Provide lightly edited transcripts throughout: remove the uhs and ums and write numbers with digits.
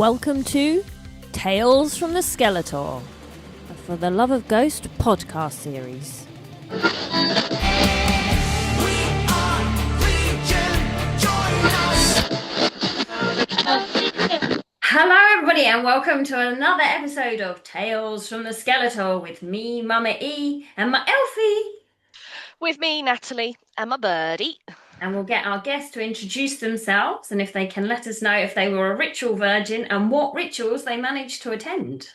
Welcome to Tales from the Skeletour, a For the Love of Ghost podcast series. Hello everybody and welcome to another episode of Tales from the Skeletour with me, Mama E, and my Elfie. With me, Natalie, and my birdie. And we'll get our guests to introduce themselves and if they can let us know if they were a ritual virgin and what rituals they managed to attend.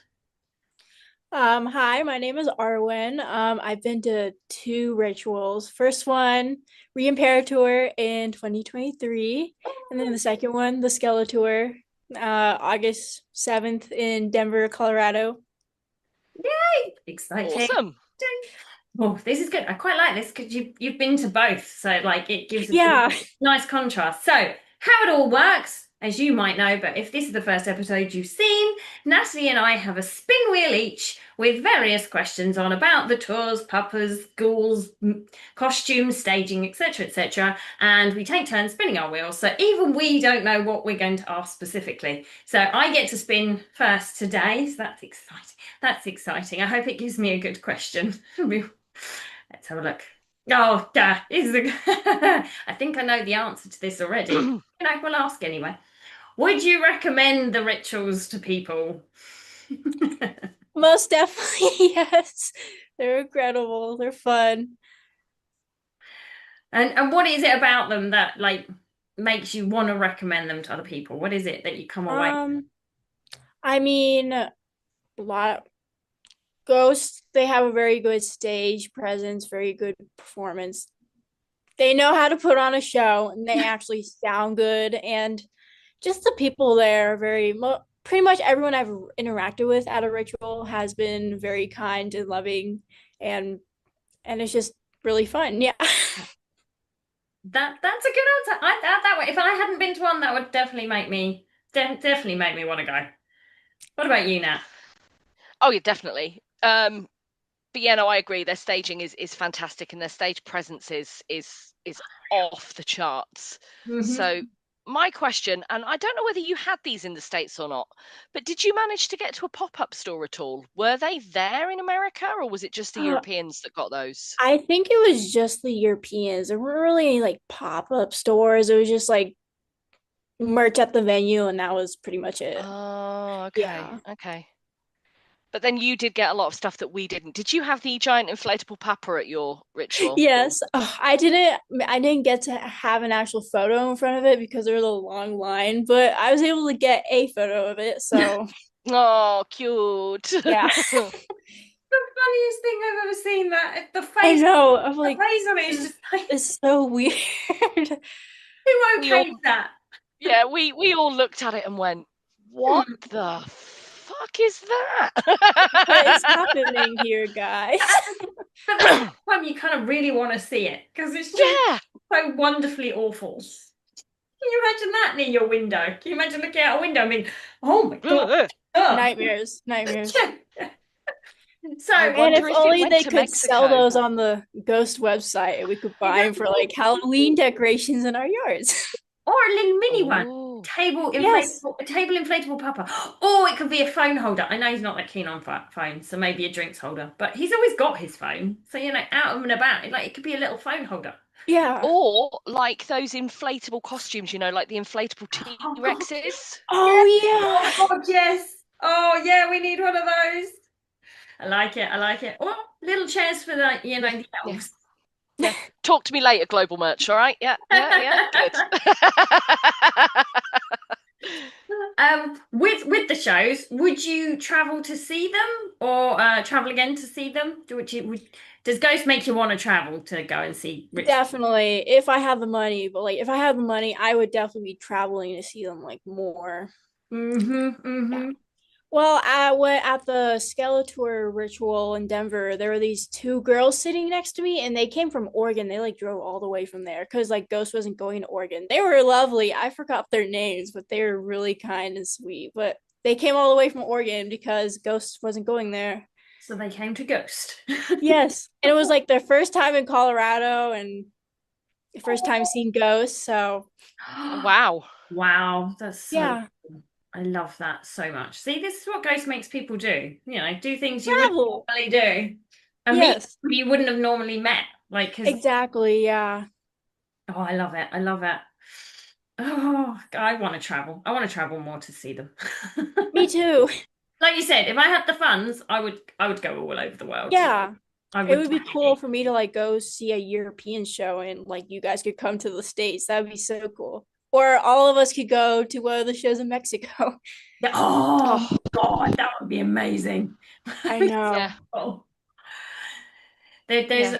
Hi, my name is Arwen. I've been to 2 rituals. First one, Re-Imperator in 2023, and then the second one, the Skeletour, August 7th in Denver, Colorado. Yay! Exciting. Awesome. Oh, this is good. I quite like this because you've been to both, so like it gives us a nice contrast. So how it all works, as you might know, but if this is the first episode you've seen, Natalie and I have a spin wheel each with various questions on about the tours, puppers, ghouls, costumes, staging, etc., and we take turns spinning our wheels. So even we don't know what we're going to ask specifically. So I get to spin first today, so that's exciting. That's exciting. I hope it gives me a good question. Let's have a look. Oh, I think I know the answer to this already. We'll ask anyway. Would you recommend the rituals to people? Most definitely, yes. They're incredible. They're fun. And what is it about them that like makes you want to recommend them to other people? What is it that you come away? I mean, a lot. Ghosts, they have a very good stage presence, very good performance. They know how to put on a show and they actually sound good. And just the people there are pretty much everyone I've interacted with at a ritual has been very kind and loving, and it's just really fun. Yeah. That's a good answer. I thought that way. If I hadn't been to one, that would definitely make me want to go. What about you, Nat? Oh yeah, definitely. But yeah, no, I agree. Their staging is fantastic, and their stage presence is off the charts. Mm-hmm. So my question, and I don't know whether you had these in the States or not, but did you manage to get to a pop-up store at all? Were they there in America, or was it just the Europeans that got those? I think it was just the Europeans. There weren't really any like pop-up stores. It was just like merch at the venue, and that was pretty much it. Oh, okay. Yeah. Okay. But then you did get a lot of stuff that we didn't. Did you have the giant inflatable papa at your ritual? Yes. I didn't get to have an actual photo in front of it because there was a long line, but I was able to get a photo of it, so. Oh, cute. Yeah. The funniest thing I've ever seen. That the face. I know. I'm like, the face on it is just like, it's so weird. Who okayed that? Yeah, we all looked at it and went, what the fuck is that? What is happening here, guys? But the time you kind of really want to see it because it's just so wonderfully awful. Can you imagine that near your window? Can you imagine looking out a window and being, oh my god, nightmares. So, and if only they could sell those on the Ghost website, we could buy them for like Halloween decorations in our yards. Or a little mini one. Table inflatable papa. Or it could be a phone holder. I know he's not that keen on phones, so maybe a drinks holder. But he's always got his phone. So, out and about, like it could be a little phone holder. Yeah. Or like those inflatable costumes, like the inflatable T-Rexes. Oh, yeah. Oh, God, yes. Oh, yeah, we need one of those. I like it. Or little chairs for the, the elves. Yeah. Talk to me later, Global Merch, all right? Yeah, good. With the shows, would you travel to see them or travel again to see them? Does Ghost make you want to travel to go and see Richard? Definitely, if I have the money. But like, if I had the money, I would definitely be traveling to see them like more. Yeah. Well, at the Skeletour ritual in Denver, there were these 2 girls sitting next to me, and they came from Oregon. They like drove all the way from there because like Ghost wasn't going to Oregon. They were lovely. I forgot their names, but they were really kind and sweet. But they came all the way from Oregon because Ghost wasn't going there. So they came to Ghost. Yes, and it was like their first time in Colorado and the first time seeing Ghost. So, wow, that's so cool. I love that so much. See, this is what Ghost makes people do. Do things you wouldn't Travel. normally do, and meet Yes. people you wouldn't have normally met. Like, because Exactly, yeah. oh, I love it. I love it. Oh, I want to travel. I want to travel more to see them. Me too. Like you said, if I had the funds, I would go all over the world. Yeah. I It would would be cool definitely. for me to like go see a European show and like you guys could come to the States. That would be so cool. Or all of us could go to one of the shows in Mexico. Yeah, oh Oh, God, that would be amazing. I yeah, know. Oh, there's yeah.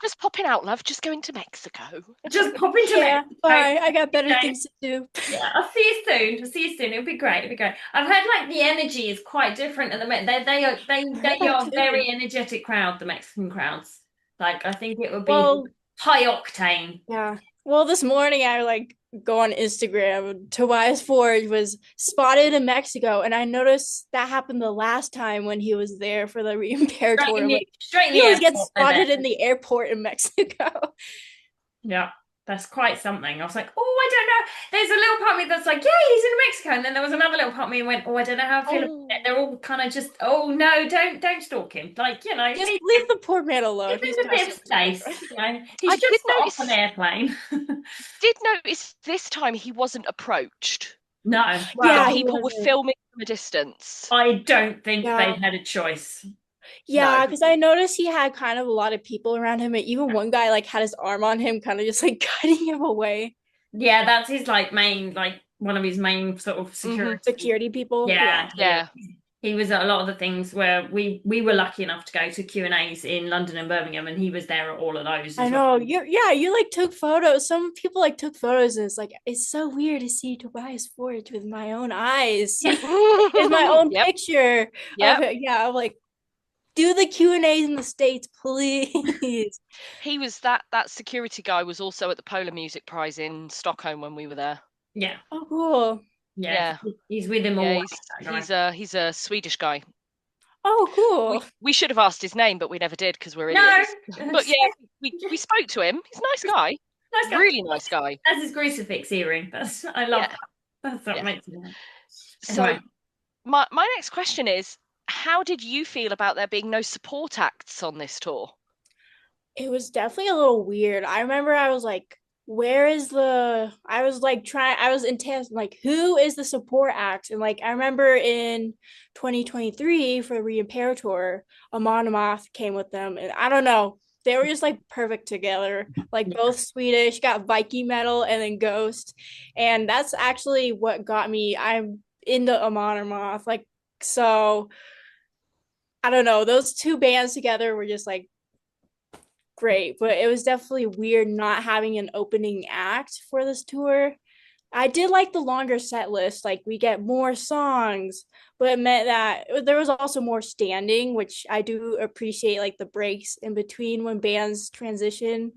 Just popping out, love. Just going to Mexico. just pop into Yeah, Mexico. bye. I got better things to do. Yeah, I'll see you soon. I'll see you soon. It'll be great. It'll be great. I've heard like the energy is quite different at the minute. They That are a too. very energetic crowd, the Mexican crowds. Like I think it would be Well, high octane. yeah. Well, this morning I like go on Instagram. Tobias Forge was spotted in Mexico, and I noticed that happened the last time when he was there for the Re-Impair Straight tour. in I'm the like, straight in he the always gets airport. They're there. spotted in the airport in Mexico. Yeah, that's quite something. I was like, oh, I don't know. There's a little part of me that's like, yeah, he's in Mexico, and then there was another little part of me and went, oh, I don't know how I feel about it. Oh, They're all kind of just, oh no, don't stalk him. Like Just leave the poor man alone. give He's him a got bit so of much going space. on. He's I did just got off an notice. airplane. Did notice this time he wasn't approached. No, The Yeah, well, he people were wasn't. filming from a distance. I don't think they Yeah. had a choice. No. Yeah, because I noticed he had kind of a lot of people around him, and even one guy like had his arm on him, kind of just like guiding him away. Yeah, that's his one of his main sort of Hmm. security. Security people. Yeah, Yeah. Yeah. he was at a lot of the things where we were lucky enough to go to Q&As in London and Birmingham, and he was there at all of those I as well. know. You like took photos. Some people like took photos, and it's like it's so weird to see Tobias Forge with my own eyes. See, is my own Yep. picture of Yep. it. Yeah, I'm like, do the Q&As in the States, please. He was that security guy was also at the Polar Music Prize in Stockholm when we were there. Yeah, Oh, cool. yeah, Yeah. he's with him Yeah, always. That guy. he's a Swedish guy. Oh, cool. We should have asked his name, but we never did because we're No, idiots. But yeah, we spoke to him. He's a nice guy. nice guy. Really nice guy. That's his crucifix earring. I love Yeah. that. That's what Yeah. makes it nice. So Anyway. my next question is, how did you feel about there being no support acts on this tour? It was definitely a little weird. I remember I was like, where is the I was like trying I was intense like who is the support act? And like I remember in 2023 for the Re-Impair tour, Amon Amarth came with them, and I don't know. They were just like perfect together. Like Yeah. both Swedish, got Viking metal and then Ghost. And that's actually what got me. I'm into Amon Amarth. Like so I don't know. Those two bands together were just like great, but it was definitely weird not having an opening act for this tour. I did like the longer set list, like we get more songs, but it meant that there was also more standing, which I do appreciate, like the breaks in between when bands transition,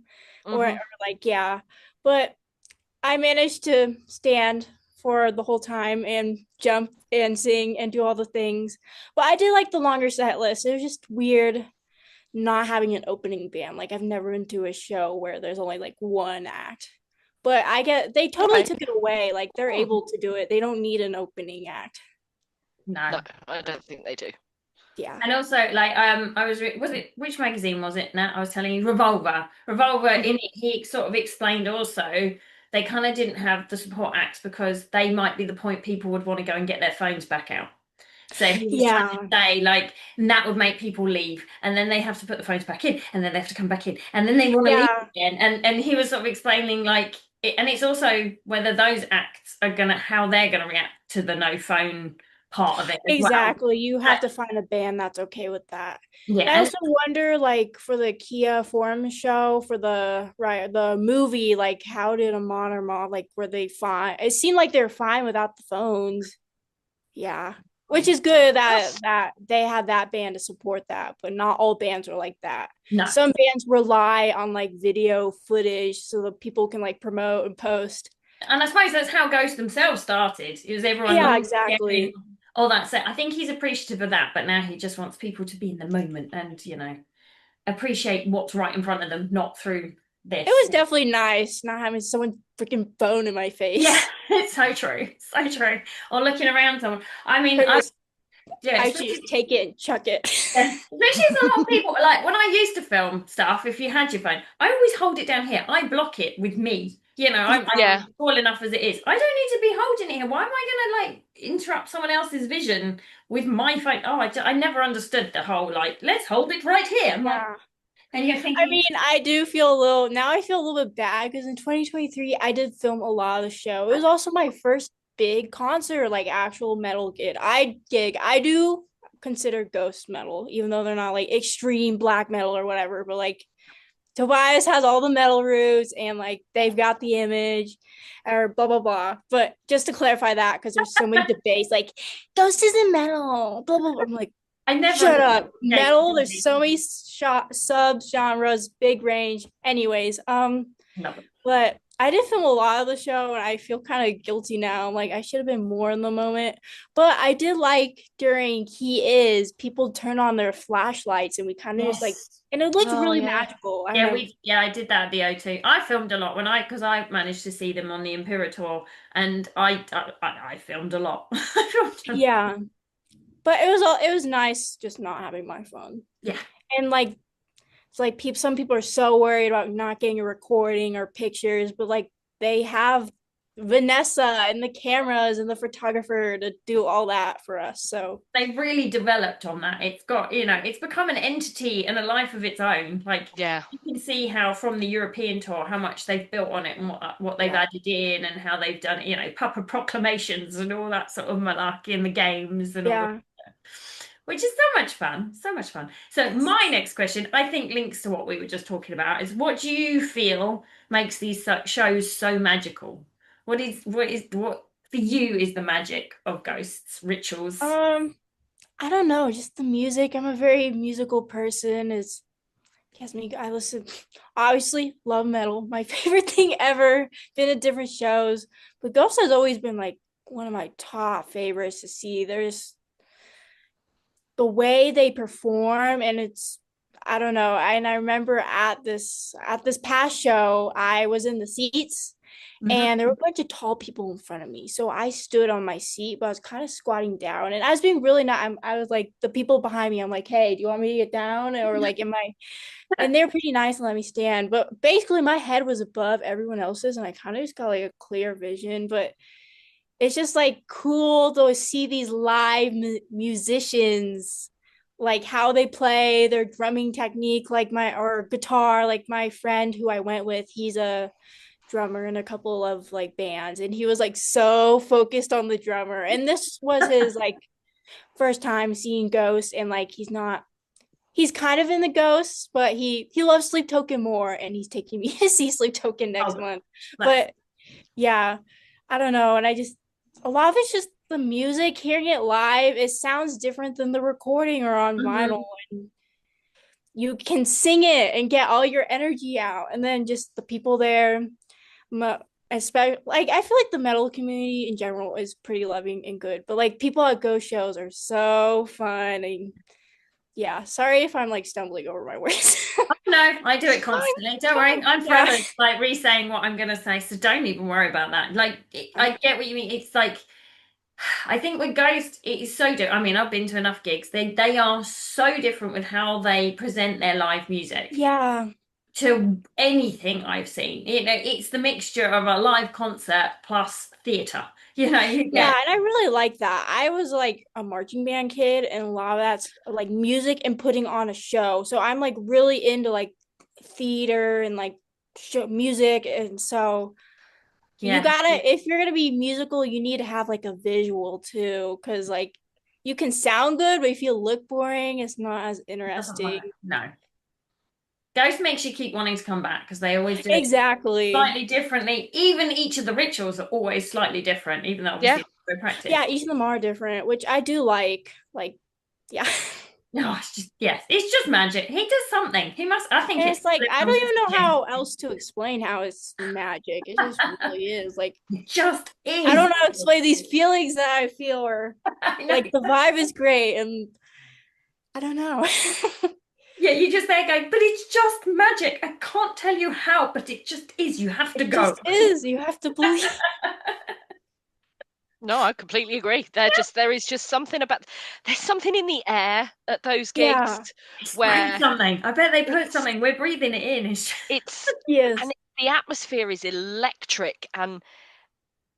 or like, yeah. But I managed to stand for the whole time and jump and sing and do all the things. But I did like the longer set list. It was just weird not having an opening band. Like I've never been to a show where there's only like one act. But I get they totally Okay. took it away. Like they're able to do it. They don't need an opening act. No. No, I don't think they do. Yeah. And also, like, I was it which magazine was it? Now I was telling you, Revolver. Revolver in it, he sort of explained also they kind of didn't have the support acts because they might be the point people would want to go and get their phones back out. So he was trying to say, like, and that would make people leave, and then they have to put the phones back in, and then they have to come back in, and then they want to leave again. And he was sort of explaining, like, and it's also whether those acts are how they're gonna react to the no phone part of it as Exactly. well. You have to find a band that's okay with that. Yeah. And I also wonder, like, for the Kia Forum show, for the movie, like, how did Amon or Ma, like, were they fine? It seemed like they were fine without the phones. Yeah. Which is good that they had that band to support that, but not all bands are like that. No. Some bands rely on like video footage so that people can like promote and post. And I suppose that's how Ghost themselves started. It was everyone Yeah, exactly. all that set. I think he's appreciative of that, but now he just wants people to be in the moment and, appreciate what's right in front of them, not through this. It was definitely nice not having someone freaking phone in my face. Yeah. It's so true. So true. Or looking around someone. I mean, yeah, I should just take it and chuck it. yeah. Especially as a lot of people, like when I used to film stuff, if you had your phone, I always hold it down here. I block it with me. I'm Yeah. tall enough as it is. I don't need to be holding it here. Why am I going to like interrupt someone else's vision with my phone? Oh, I never understood the whole like, let's hold it right here. I'm like, Yeah. and you're I thinking, mean, I do feel a little now I feel a little bit bad because in 2023 I did film a lot of the show. It was also my first big concert, like actual metal gig. I do consider ghost metal, even though they're not like extreme black metal or whatever, but like Tobias has all the metal roots and like they've got the image or blah blah blah. But just to clarify that, because there's so many debates, like ghost isn't metal, blah blah blah. I'm like, I never shut up. understood Metal, there's so many sub genres, big range. Anyways, no. but I did film a lot of the show and I feel kind of guilty now. I'm like, I should have been more in the moment. But I did like during He Is, people turn on their flashlights and we kind of just like, Yes. and it looked Oh really yeah. magical. I don't Yeah, know. I did that at the O2. I filmed a lot because I managed to see them on the Imperator, and I filmed a lot. I filmed a lot. Yeah. But it was nice just not having my phone. Yeah. And like it's like some people are so worried about not getting a recording or pictures, but like they have Vanessa and the cameras and the photographer to do all that for us. So They've really developed on that. It's got, it's become an entity and a life of its own. Like Yeah. you can see how from the European tour, how much they've built on it and what they've yeah. added in and how they've done, Papa proclamations and all that sort of malarkey in the games and all that. Yeah. Which is so much fun, so much fun. So my next question, I think links to what we were just talking about, is what do you feel makes these shows so magical? What for you is the magic of ghosts, rituals? I don't know, just the music. I'm a very musical person. It's Guess me, I listen obviously love metal. My favorite thing ever. Been at different shows. But Ghost has always been like one of my top favorites to see. There's the way they perform and it's I don't know. And I remember at this past show, I was in the seats Mhm. and there were a bunch of tall people in front of me. So I stood on my seat, but I was kind of squatting down. And I was being really not I was like the people behind me, I'm like, hey, do you want me to get down? Or like am I and they're pretty nice and let me stand. But basically my head was above everyone else's and I kind of just got like a clear vision. But it's just like cool to see these live musicians like how they play their drumming technique like my or guitar like my friend who I went with, he's a drummer in a couple of like bands and he was like so focused on the drummer and this was his like first time seeing ghosts and like he's kind of in the ghosts but he loves Sleep Token more and he's taking me to see Sleep Token next Oh, month nice. but yeah, I don't know. And I just, a lot of it's just the music, hearing it live, it sounds different than the recording or on vinyl. Mhm. And you can sing it and get all your energy out. And then just the people there, especially, like, I feel like the metal community in general is pretty loving and good. But like, people at ghost shows are so fun. And yeah, sorry if I'm like stumbling over my words. No, I do it constantly. Don't worry. I'm Yeah. forever like re-saying what I'm going to say, so don't even worry about that. Like, I get what you mean. It's like I think with Ghost, it is so different. I mean, I've been to enough gigs. They are so different with how they present their live music Yeah. to anything I've seen. It's the mixture of a live concert plus theatre. You Yeah, get and I really like that. I was like a marching band kid, and a lot of that's like music and putting on a show. So I'm like really into like theater and like show music. And so you yeah. gotta, if you're gonna be musical, you need to have like a visual too, because like you can sound good, but if you look boring, it's not as It doesn't interesting. work. No. Ghost makes you keep wanting to come back because they always do it Exactly. slightly differently. Even each of the rituals are always slightly different, even though Yeah. obviously they're practice. Yeah, each of them are different, which I do like. Like, yeah. No, it's just yes, it's just magic. He does something. He must. I think And it's it's like I don't comes even know him. how else to explain how it's magic. It just really is. Like It just I is. don't know how to explain these feelings that I feel or I know. like the vibe is great and I don't know. Yeah, you just there going, but it's just magic. I can't tell you how, but it just is. You have to It go. just is. You have to believe. No, I completely agree. There is just something there's something in the air at those Yeah. gigs They spray where something. I bet they put it's something. We're breathing it in. it's Yes. and the atmosphere is electric, and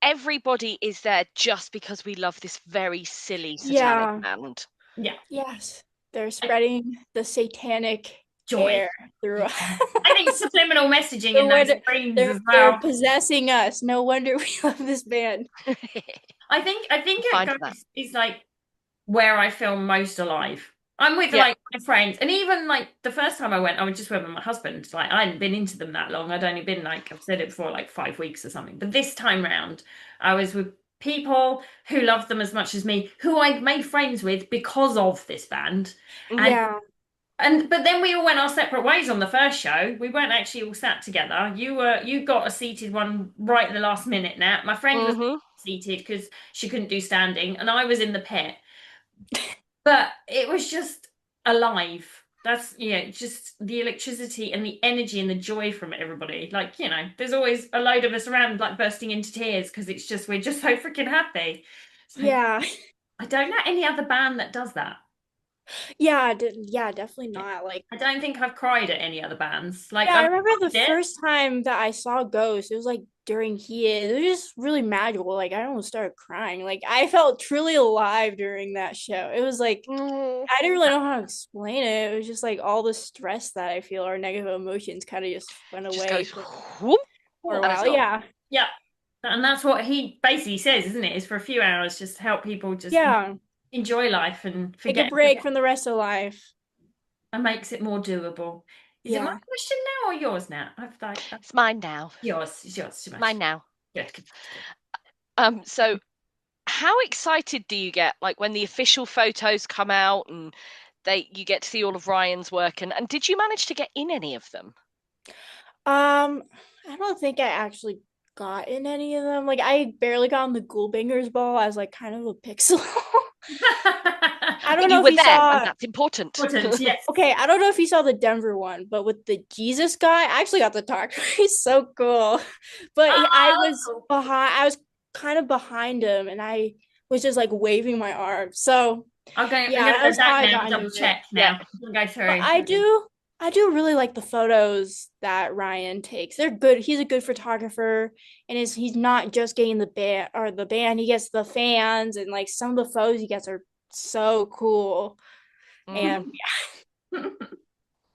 everybody is there just because we love this very silly satanic Yeah. band. Yeah. Yes. They're spreading the satanic Joy. air through. Yeah. I think subliminal messaging No in those wonder screams they're as they're well. possessing us. No wonder we love this band. I think it Fine for that. goes is like where I feel most alive. I'm with Yeah. like my friends, and even like the first time I went, I was just with my husband. Like I hadn't been into them that long. I'd only been like I've said it before, like 5 weeks or something. But this time round, I was with people who loved them as much as me, who I'd made friends with because of this band. And Yeah. but then we all went our separate ways on the first show. We weren't actually all sat together. You got a seated one right at the last minute, Nat. My friend was Mm-hmm. seated because she couldn't do standing, and I was in the pit. But it was just alive. That's just the electricity and the energy and the joy from everybody. Like, there's always a load of us around like bursting into tears because we're just so freaking happy. So Yeah. I don't know any other band that does that. Yeah, yeah, definitely not. Like, I don't think I've cried at any other bands. Like yeah, I I've remember the loved it. first time that I saw Ghost, it was like during Heat. It was just really magical. Like, I almost started crying. Like, I felt truly alive during that show. It was like, I didn't really know how to explain it. It was just like all the stress that I feel or negative emotions kind of just went Just away goes for a and it's while. gone. Yeah. Yeah. And that's what he basically says, isn't it? Is for a few hours just help people just Yeah. enjoy life and Take a forget break from the rest of life. and makes it more doable. Is it my Yeah. question now or yours now? It's mine now. Yours. It's yours too much. Mine now. Good, good, So how excited do you get like when the official photos come out and you get to see all of Ryan's work, and did you manage to get in any of them? I don't think I actually got in any of them. Like, I barely got on the Ghoulbangers ball as like kind of a pixel. I don't But know you if were you there, and saw. that's important. Important, yes. Okay, I don't know if you saw the Denver one, but with the Jesus guy, I actually got to talk to him. He's so cool. But I was cool. behind. I was kind of behind him, and I was just like waving my arms. So I'm going yeah, to that go was how back I now got and double into it. check Yeah. now. I'm going to go But through. I do really like the photos that Ryan takes. They're good. He's a good photographer, and he's not just getting the band. He gets the fans, and like some of the photos he gets are so cool. And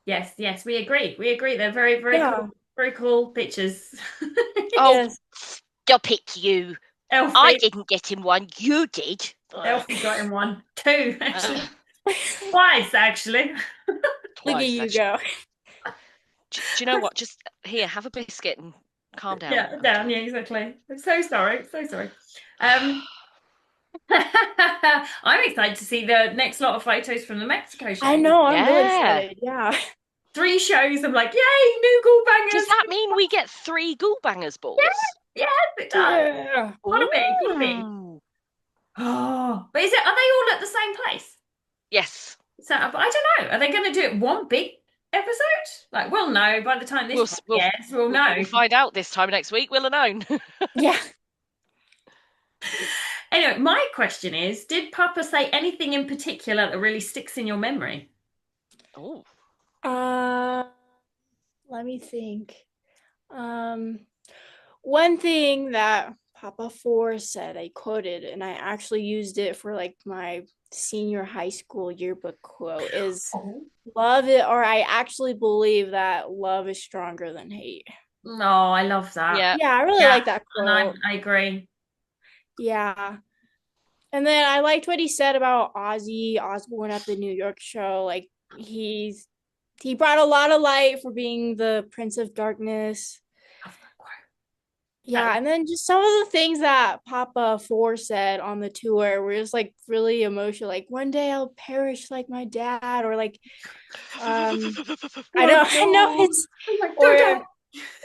Yes, yes, we agree. We agree. They're very, yeah, very cool pictures. Oh, yes, stop it, you. I Elfie, didn't get in one. You did. Elfie got in one, two actually, Ugh, twice actually. look at twice, you actually. go. Do you know what? Just here, have a biscuit and calm down. Yeah, down. Yeah, exactly. I'm so sorry. So sorry. I'm excited to see the next lot of photos from the Mexico show. I know. I'm really Yeah. excited. Yeah. 3 shows. I'm like, yay, new Ghoul Does bangers. that mean we get 3 Ghoulbangers balls? Yes, it does. Yeah. Gotta be, gotta be. Ooh. Oh, but are they all at the same place? Yes. So, but I don't know. Are they going to do it one big episode? Like, we'll know by the time this We'll we'll know. We'll find out this time next week. We'll have known. Yeah. Anyway, my question is, did Papa say anything in particular that really sticks in your memory? Oh. Let me think. One thing that Papa Four said, I quoted, and I actually used it for like my senior high school yearbook quote is love it, or I actually believe that love is stronger than hate. No, I love that. Yeah. Yeah, I really like that quote. And I agree. Yeah. And then I liked what he said about Ozzy Osbourne at the New York show. Like he brought a lot of light for being the Prince of Darkness. Yeah, and then just some of the things that Papa Four said on the tour were just like really emotional. Like one day I'll perish like my dad, or like I know it's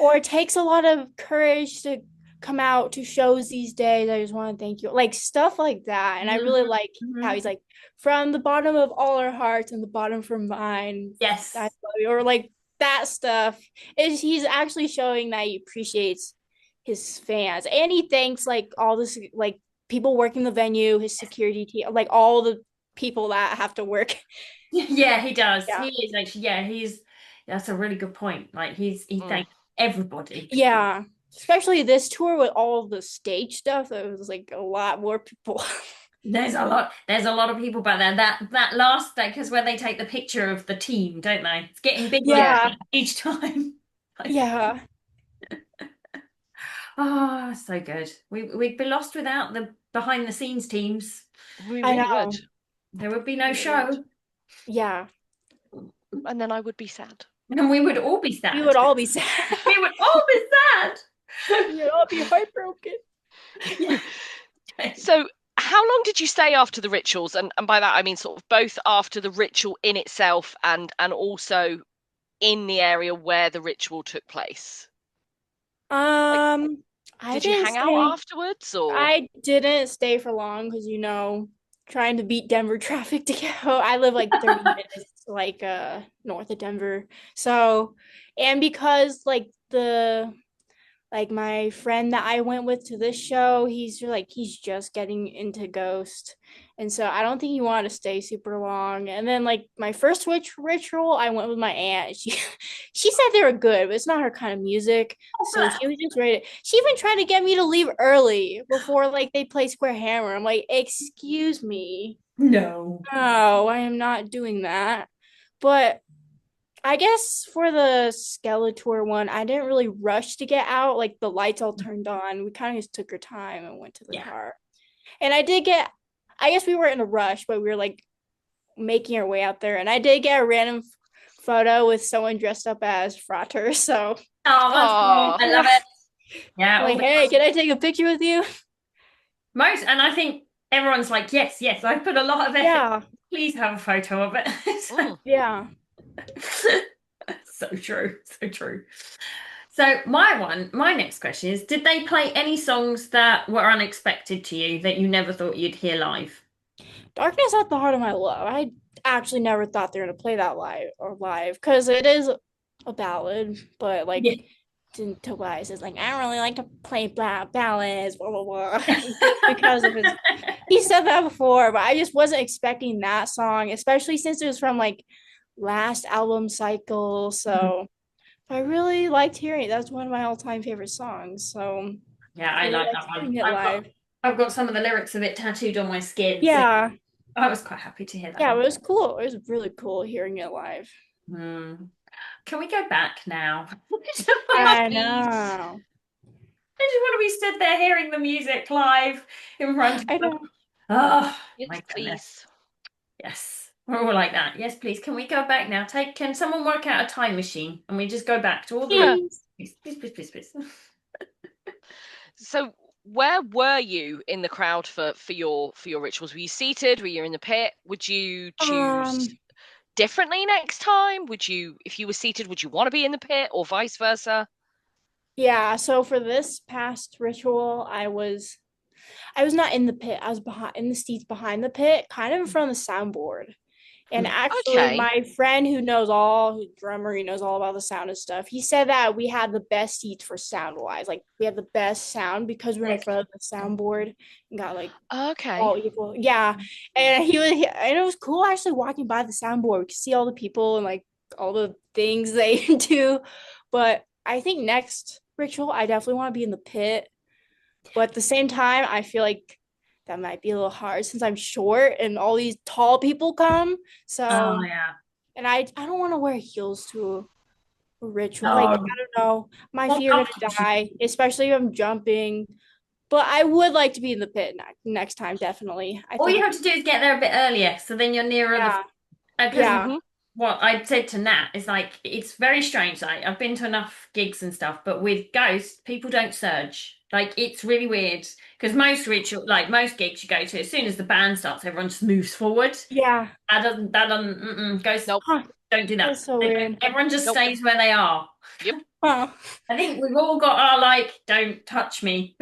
or it takes a lot of courage to come out to shows these days. I just want to thank you. Like stuff like that. And I really like how he's like, from the bottom of all our hearts and the bottom from mine. Yes. I love you. Or like that stuff. He's actually showing that he appreciates his fans. And he thanks like all this like people working the venue, his security team, like all the people that have to work. Yeah, he does. Yeah. He is actually, yeah, that's a really good point. Like he thanks everybody. Yeah. Especially this tour with all the stage stuff, it was like a lot more people. There's a lot of people back there. That last day, because when they take the picture of the team, don't they? It's getting bigger Yeah. each time. Yeah. Oh, so good. We'd be lost without the behind the scenes teams. We I really know. would. There would be no show. Yeah. And then I would be sad. And we would all be We sad. would all be sad. We would all be sad. We would all be heartbroken. Yeah. So how long did you stay after the rituals? And by that I mean sort of both after the ritual in itself and also in the area where the ritual took place. I Did you didn't hang out stay. afterwards or? I didn't stay for long because trying to beat Denver traffic to go. I live like 30 minutes like north of Denver. So, and because like my friend that I went with to this show, he's just getting into Ghost. And so I don't think he wanted to stay super long. And then like my first ritual, I went with my aunt. She said they were good, but it's not her kind of music. So she was just ready. She even tried to get me to leave early before like they play Square Hammer. I'm like, excuse me. No. No, I am not doing that. But I guess for the Skeletour one, I didn't really rush to get out. Like the lights all turned on. We kind of just took our time and went to the car. And I guess we weren't in a rush, but we were like making our way out there. And I did get a random photo with someone dressed up as Frater. So, Oh, I love it. Yeah. like, hey, can I take a picture with you? And I think everyone's like, yes, I put a lot of effort. Yeah. Please have a photo of it. Yeah. So true. So true. So my next question is, did they play any songs that were unexpected to you that you never thought you'd hear live? Darkness at the Heart of My Love. I actually never thought they were gonna play that live because it is a ballad, but like Tobias is like, I don't really like to play ballads, blah blah blah. Because of his he said that before, but I just wasn't expecting that song, especially since it was from like last album cycle. So I really liked hearing it. That's one of my all-time favorite songs. So yeah, I like that one. I've got some of the lyrics of it tattooed on my skin. Yeah. So I was quite happy to hear that. Yeah, one. it was cool. It was really cool hearing it live. Can we go back now? I know. I just want to be stood there hearing the music live in front of I know. them. Oh, yes, my please. Yes. We're all like that. Yes, please. Can we go back now? Can someone work out a time machine and we just go back to all the please. So where were you in the crowd for your rituals? Were you seated? Were you in the pit? Would you choose differently next time? If you were seated, would you want to be in the pit or vice versa? Yeah, so for this past ritual, I was not in the pit. I was in the seats behind the pit, kind of in front of the soundboard. And actually, my friend who's drummer, he knows all about the sound and stuff. He said that we had the best seats for sound wise. Like we had the best sound because we're in front of the soundboard and got like all equal. Yeah. And and it was cool actually walking by the soundboard. We could see all the people and like all the things they do. But I think next ritual, I definitely want to be in the pit. But at the same time, I feel like that might be a little hard since I'm short and all these tall people come. So, and I don't want to wear heels to a ritual. Like, I don't know. My feet are gonna die, especially if I'm jumping. But I would like to be in the pit next time, definitely. All you have to do is get there a bit earlier, so then you're nearer what I said to Nat is like, it's very strange. Like, I've been to enough gigs and stuff, but with Ghost, people don't surge. Like, it's really weird because most gigs you go to, as soon as the band starts, everyone just moves forward. Yeah. That doesn't, Ghost, don't do that. That's so weird. Everyone just stays where they are. Yep. I think we've all got our, like, don't touch me.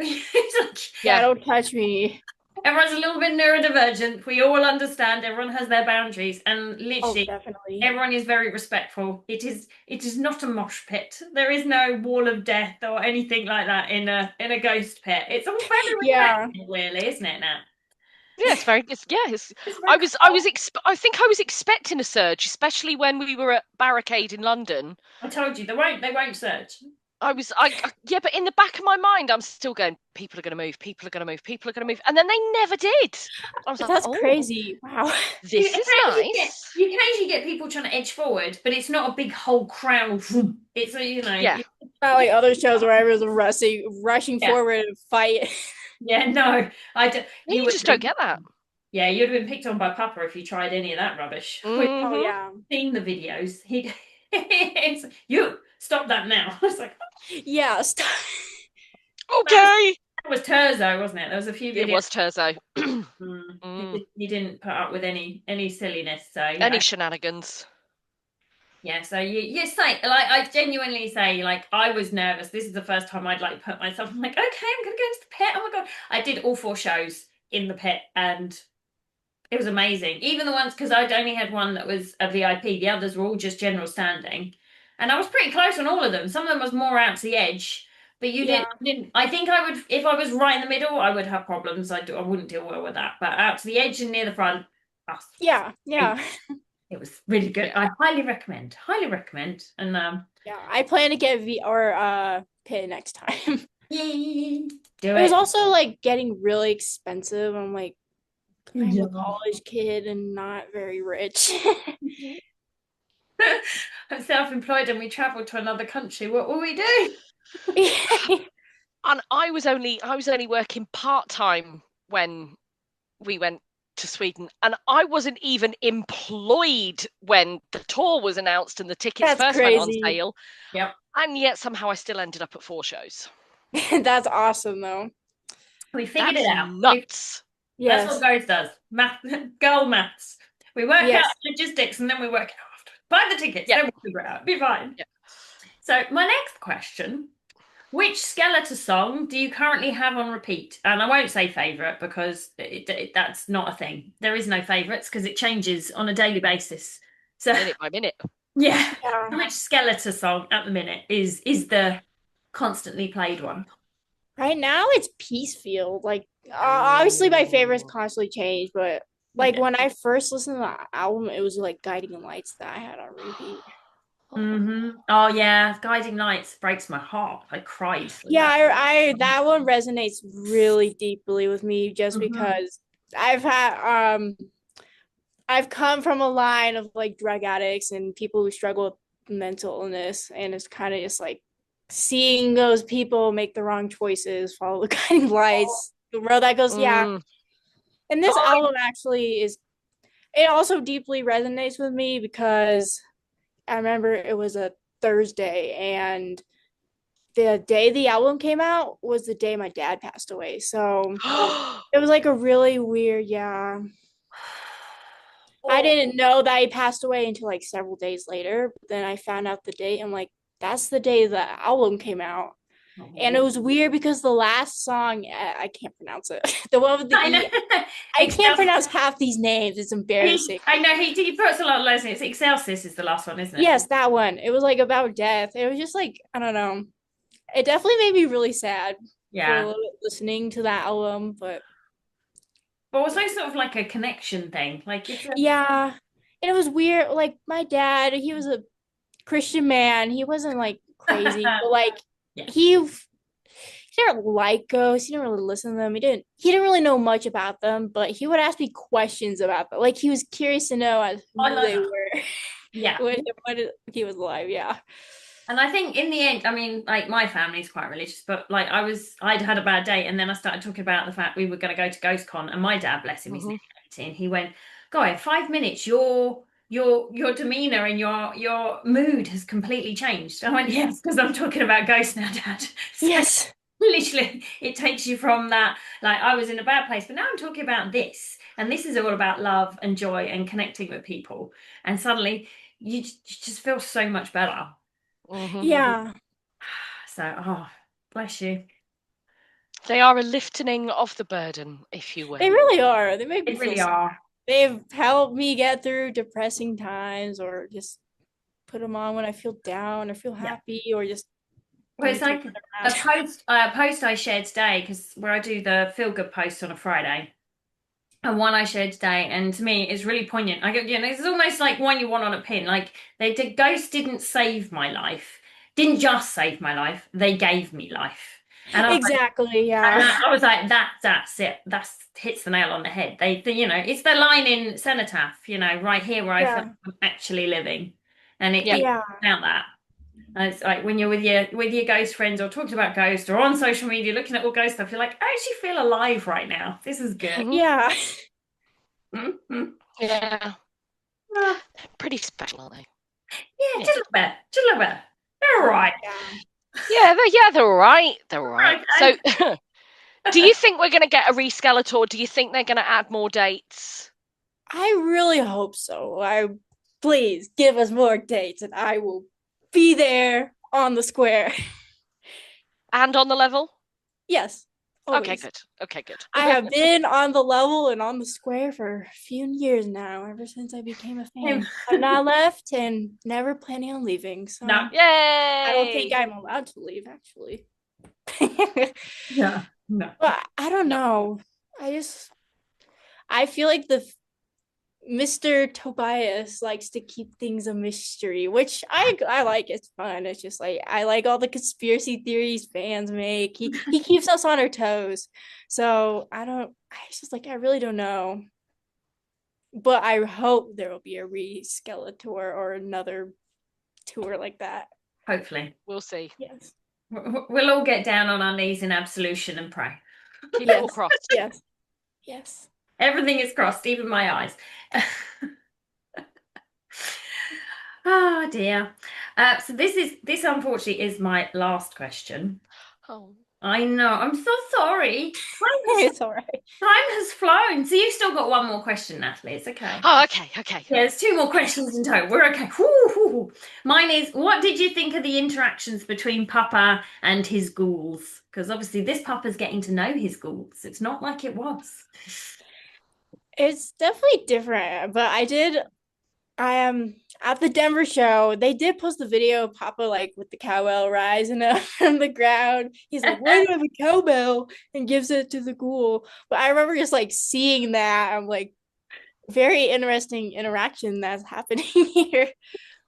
don't touch me. Everyone's a little bit neurodivergent. We all understand. Everyone has their boundaries, and Oh, literally, definitely. everyone is very respectful. It is not a mosh pit. There is no wall of death or anything like that in a ghost pit. It's all very Yeah. respectful, really, isn't it? Now Yeah, it's very. it's very calm. I think I was expecting a surge, especially when we were at Barricade in London. I told you they won't search. Yeah, but in the back of my mind, I'm still going, people are going to move, people are going to move, people are going to move. And then they never did. I was like, That's oh, crazy. Wow. You this is occasionally get nice. you occasionally get people trying to edge forward, but it's not a big whole crowd. It's a Yeah. Not like other shows where everyone's rushing yeah. forward and fight. Yeah, no, I don't. You You would just don't get that. yeah, you'd have been picked on by Papa if you tried any of that rubbish. We've Oh Hmm. yeah. seen the videos. It's you stop that now. I was like, Yeah. Okay. that was Terzo, wasn't it? There was a few It videos. was Terzo. He didn't put up with any silliness. So Any shenanigans. yeah. So you say like I genuinely say like I was nervous. This is the first time I'd like put myself. I'm like, okay, I'm gonna go into the pit. Oh my god! I did all 4 shows in the pit and it was amazing. Even the ones because I'd only had one that was a VIP. The others were all just general standing, and I was pretty close on all of them. Some of them was more out to the edge, but you Yeah. didn't. I think I would if I was right in the middle, I would have problems. I wouldn't deal well with that. But out to the edge and near the front, Yeah. Yeah. it was really good. Yeah. I highly recommend. Highly recommend. And Yeah. I plan to get pit next time. yay, do It was it. also like getting really expensive. I'm like, I'm Yeah. a college kid and not very rich. I'm self-employed and we travel to another country. What will we do? And I was only working part-time when we went to Sweden, and I wasn't even employed when the tour was announced and the tickets That's first went on crazy. sale. Yep. And yet somehow I still ended up at 4 shows. That's awesome though. We figured That's it out. nuts. That's what Yes. Grace does. Math, girl maths. We work Yes. out logistics and then we work it out afterwards. Buy the tickets, Yeah. then we'll figure it out. Be fine. Yeah. So my next question, which Skeletour song do you currently have on repeat? And I won't say favourite because that's not a thing. There is no favourites because it changes on a daily basis. So Minute by minute. yeah. Yeah. Which Skeletour song at the minute is the constantly played one? Right now it's Peacefield. Like obviously my favorites constantly change, but like Yeah. when I first listened to the album, it was like Guiding Lights that I had on repeat. Oh yeah, Guiding Lights breaks my heart. I cried. Yeah, I that one resonates really deeply with me just because I've come from a line of like drug addicts and people who struggle with mental illness, and it's kind of just like seeing those people make the wrong choices, follow the guiding lights, the road that goes, yeah. And this album actually it also deeply resonates with me because I remember it was a Thursday and the day the album came out was the day my dad passed away. So it was like a really weird, yeah. I didn't know that he passed away until like several days later. But then I found out the date and like that's the day the album came out. And it was weird because the last song, I can't pronounce it. The one with the E. I can't pronounce half these names. It's embarrassing. I know he puts a lot of letters in it. It's Excelsis is the last one, isn't it? Yes, that one. It was like about death. It was just like, I don't know. It definitely made me really sad for a little bit listening to that album, but also sort of like a connection thing. Like yeah. And it was weird. Like my dad, he was a Christian man. He wasn't like crazy, but like he didn't like ghosts. He didn't really listen to them. He didn't really know much about them, but he would ask me questions about them. Like he was curious to know who they were. Yeah. when he was alive, yeah. And I think in the end, I mean, like my family's quite religious, but like I'd had a bad day, and then I started talking about the fact we were going to go to GhostCon, and my dad, bless him, he's 18. He went, "Guy, 5 minutes, your demeanor and your mood has completely changed." I went, "Yes, because I'm talking about ghosts now, Dad." So yes. Literally, it takes you from that, like I was in a bad place, but now I'm talking about this, and this is all about love and joy and connecting with people, and suddenly you just feel so much better. Yeah. So, bless you. They are a lifting of the burden, if you will. They really are. They make me They feel really so. are. They've helped me get through depressing times, or just put them on when I feel down or feel happy, or just Well, it's like a post I shared today, because where I do the feel good post on a Friday, and one I shared today, and to me it's really poignant. I go, it's almost like one you want on a pin. Like the ghost didn't save my life, didn't just save my life, they gave me life. And I was exactly, like, yeah. I was like, that's it. That's hits the nail on the head. It's the line in Cenotaph, right here where I feel Yeah. I'm actually living, and it Yeah. about that. And it's like when you're with your ghost friends or talking about ghosts or on social media looking at all ghost stuff, you're like, I actually feel alive right now. This is good. Yeah. Mm-hmm. Yeah. Ah, Pretty special, aren't they? yeah, Yeah. just a little bit. Just a little bit. They're all right. They're all right. They're all right. Okay. So, do you think we're going to get a re-Skeletour? Do you think they're going to add more dates? I really hope so. Please give us more dates and I will be there on the square. And on the level? Yes. Always. Okay, good. I have been on the level and on the square for a few years now, ever since I became a fan. I've not left and never planning on leaving. So No. Yay! I don't think I'm allowed to leave, actually. Yeah. No. But I don't know. I feel like the Mr. Tobias likes to keep things a mystery, which I like. It's fun. It's just like I like all the conspiracy theories fans make. He keeps us on our toes. So it's just like I really don't know. But I hope there will be a Skeletour or another tour like that. Hopefully. We'll see. Yes. We'll all get down on our knees in absolution and pray. Keep it all crossed. Yes. Yes. Everything is crossed, even my eyes. Oh dear. So this unfortunately is my last question. Oh. I know. I'm so sorry. It's all right. Time has flown. So you've still got one more question, Natalie. It's okay. Oh, okay. Yeah, there's two more questions in total. We're okay. Woo. Mine is, what did you think of the interactions between Papa and his ghouls? Because obviously this Papa's getting to know his ghouls. It's not like it was. It's definitely different, but I am at the Denver show. They did post the video of Papa like with the cowbell rising up from the ground. He's like, "Why do you have a cowbell?" and gives it to the ghoul. But I remember just like seeing that. I'm like, very interesting interaction that's happening here.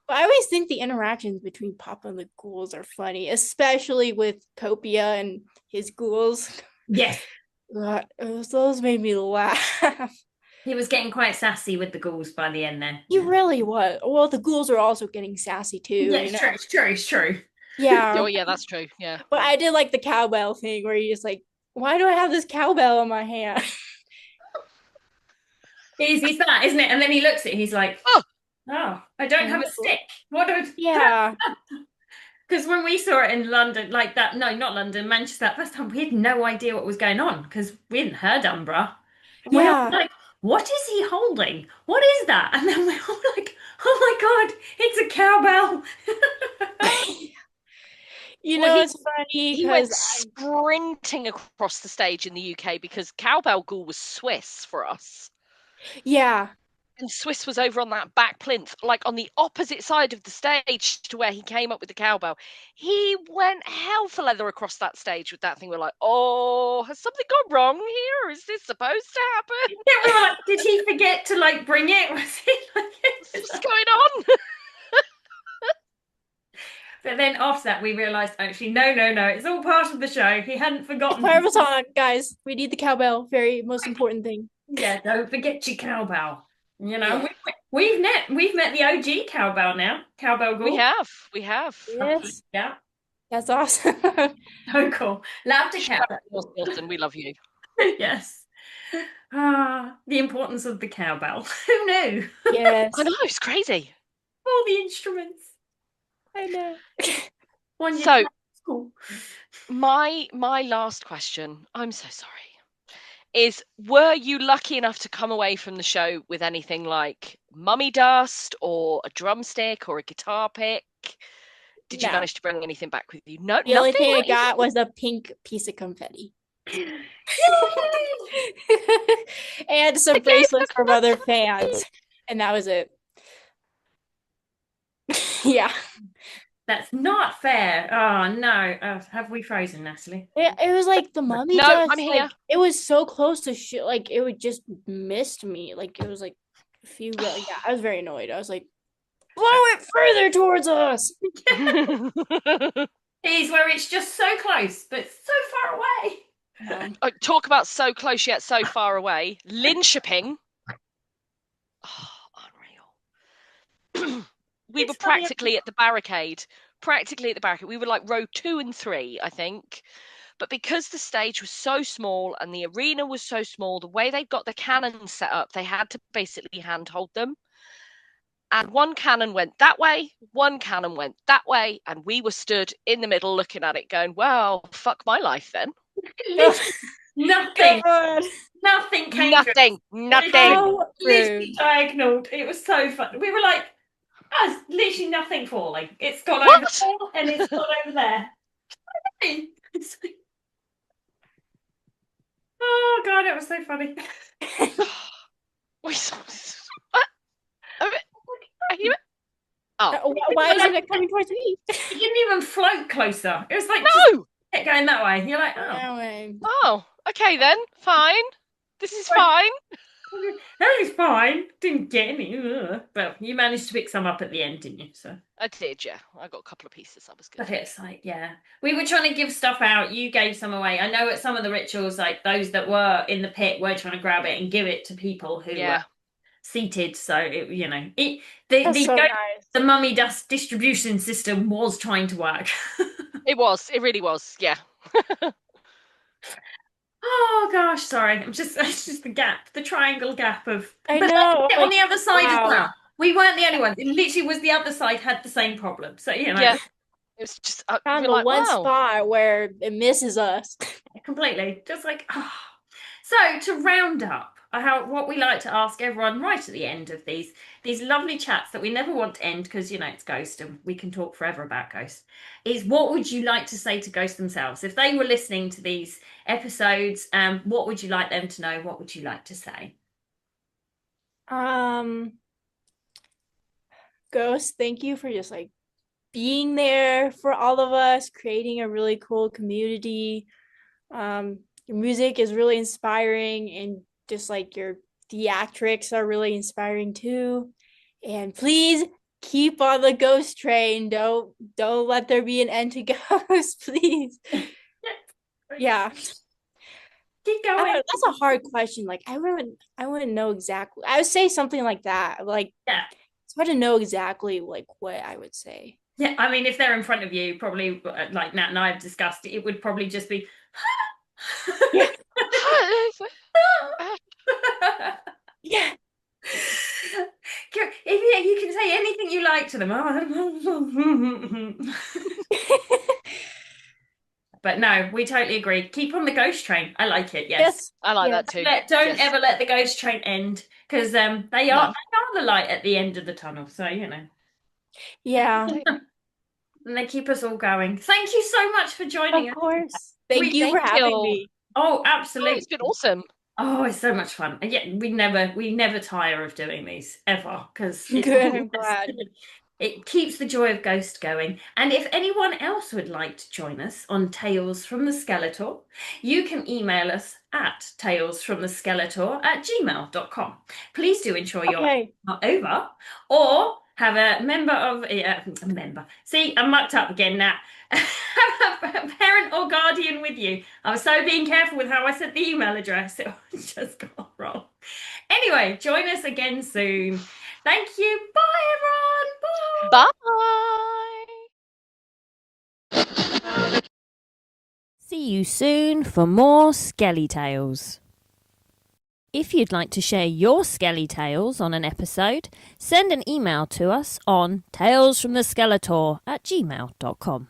But I always think the interactions between Papa and the ghouls are funny, especially with Copia and his ghouls. Yes. Those made me laugh. He was getting quite sassy with the ghouls by the end then. He really was. Well, the ghouls are also getting sassy too. Yeah, it's true. Yeah. Oh, yeah, that's true. Yeah. But I did like the cowbell thing where you just like, why do I have this cowbell in my hand? He's that, isn't it? And then he looks at it, he's like, oh, I don't have a stick. What do I do? Yeah. Because when we saw it in London, like that, no, not London, Manchester, that first time, we had no idea what was going on because we hadn't heard Umbra. And we were like, what is he holding? What is that? And then we're all like, oh my God, it's a cowbell. It's funny he went because sprinting across the stage in the UK because Cowbell Ghoul was Swiss for us. Yeah. And Swiss was over on that back plinth, like on the opposite side of the stage to where he came up with the cowbell. He went hell for leather across that stage with that thing. We're like, oh, has something gone wrong here? Is this supposed to happen? Yeah, we were like, did he forget to like bring it? Was he like, what's going on? But then after that, we realised actually, no, it's all part of the show. He hadn't forgotten. Part of a song, guys. We need the cowbell. Very most important thing. Yeah, don't forget your cowbell. We've met the OG cowbell now. Cowbell Ghoul. We have. Yes. Yeah. That's awesome. Oh, cool. Love to cowbell. Wilson, we love you. Yes. The importance of the cowbell. Who knew? Yes. I know, it's crazy. All the instruments. I know. So, my last question, I'm so sorry, is were you lucky enough to come away from the show with anything like mummy dust or a drumstick or a guitar pick? Did you manage to bring anything back with you? No, the only nothing. thing I got was a pink piece of confetti. And some bracelets from other fans. And that was it. Yeah. That's not fair. Oh no. Have we frozen, Natalie? It was like the mummy No, just I'm here. like it was so close to shit. Like it would just missed me. Like it was like a few. Yeah, I was very annoyed. I was like, blow it further towards us. Here's where it's just so close, but so far away. Talk about so close yet so far away. Linköping. Oh, unreal. We were practically at the barricade. We were like row 2 and 3, I think. But because the stage was so small and the arena was so small, the way they got the cannons set up, they had to basically handhold them. And one cannon went that way, one cannon went that way, and we were stood in the middle looking at it going, well, fuck my life then. Nothing. Nothing came Nothing. Literally diagonal. It was so fun. We were like, oh, it's literally nothing falling. It's gone over there and it's gone over there. Oh god, it was so funny. Why isn't it coming towards me? It didn't even float closer. It was like no, kept going that way. You're like, oh, okay then, fine. This is fine. That is fine. Didn't get any, but you managed to pick some up at the end, didn't you? So I did, yeah. I got a couple of pieces. That was good. But it's like, yeah, we were trying to give stuff out. You gave some away. I know at some of the rituals, like those that were in the pit, were trying to grab it and give it to people who were seated. So the mummy dust distribution system was trying to work. It was. It really was. Yeah. Oh gosh, sorry. It's just the gap, the triangle gap of. I know. On the other side as well. We weren't the only ones. It literally was the other side had the same problem. So Yeah. It was just found the one spot where it misses us. Completely. Just like So to round up, what we like to ask everyone right at the end of these lovely chats that we never want to end because it's Ghost and we can talk forever about Ghost, is what would you like to say to Ghost themselves if they were listening to these episodes? What would you like them to know? What would you like to say? Ghost, thank you for just like being there for all of us, creating a really cool community. Your music is really inspiring, and just like your theatrics are really inspiring too. And please keep on the Ghost train. Don't let there be an end to Ghost, please. Yeah. Keep going. That's a hard question. Like I wouldn't know exactly. I would say something like that. Like it's hard to know exactly like what I would say. Yeah, I mean, if they're in front of you, probably like Nat and I have discussed, it would probably just be. Yeah. Yeah. You can say anything you like to them. But no, we totally agree. Keep on the Ghost train. I like it. Yes. I like that too. Don't ever let the Ghost train end, because they are the light at the end of the tunnel. So Yeah. And they keep us all going. Thank you so much for joining us. Of course. Thank you for having me. Oh, absolutely. It's been awesome. Oh, it's so much fun. And yet we never tire of doing these ever, because good. I'm glad. It keeps the joy of Ghost going. And if anyone else would like to join us on Tales from the Skeletour, you can email us at talesfromtheskeletor@gmail.com. Please do ensure you're over, or have a member of See, I'm mucked up again now. Have a parent or guardian with you. I was so being careful with how I said the email address. It just got wrong. Anyway, join us again soon. Thank you. Bye, everyone. Bye. See you soon for more Skelly Tales. If you'd like to share your Skelly Tales on an episode, send an email to us on talesfromtheskeletor@gmail.com.